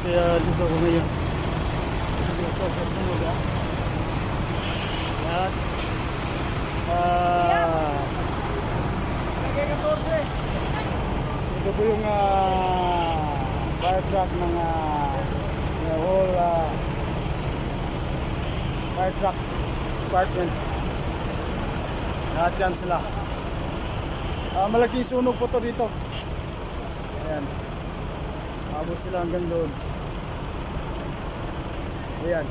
Kaya dito ako ngayon. Dito ako sa sunog ha. At ito po yung fire truck ng whole fire truck department. Lahat yan sila. Malaking sunog po to dito. Ayan. Abot sila hanggang doon. Ayan.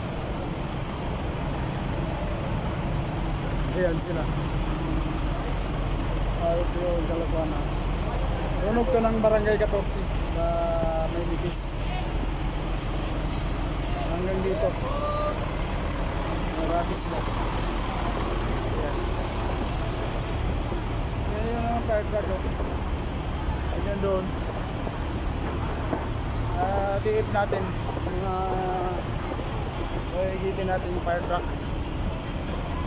Ayan sila. Ito yung Kalabana. Sunog to ng Barangay 14 sa Maynipis. Hanggang dito. Marami sila. Ayan. Ayan yung fire truck. Ayan doon. Tiip natin higitin natin yung fire truck.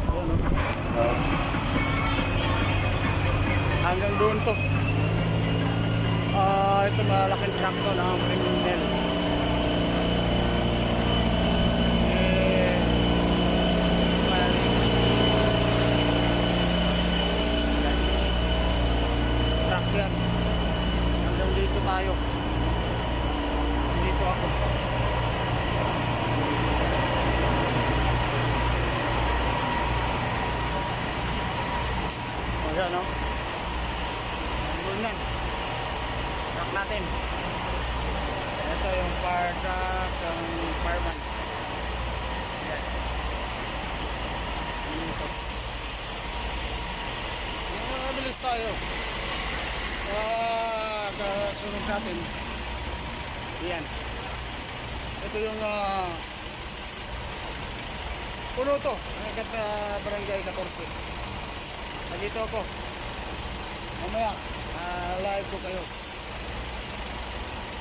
Ayan, hanggang doon to. Ito malaking truck to ng criminal. Truck yan. Hanggang dito tayo. Dito ako. Ayan o. Hanggang yan. Truck natin. Ito yung fire truck ng fireman. Ayan. Dito. Mabilis tayo. Kasunod natin. Ayan. Ito yung puno to. Hanggang Barangay 14. Nandito ako. Mamaya, live ko kayo.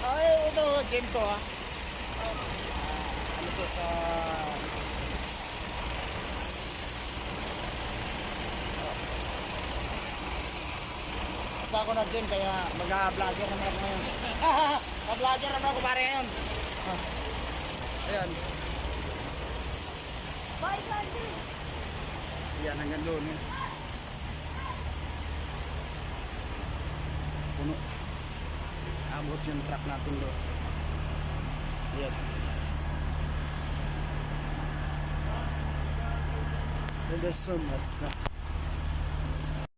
Ay, ito, gym to ha. Ano to sa... Basta ako na-gym kaya mag-vlogger naman ako ngayon. Mag-vlogger naman ako pare ngayon. Ayan. Bye, Sandy! Ayan, hanggang doon eh. Puno. Abot yung truck natin doon. Ayan. And there's so much stuff.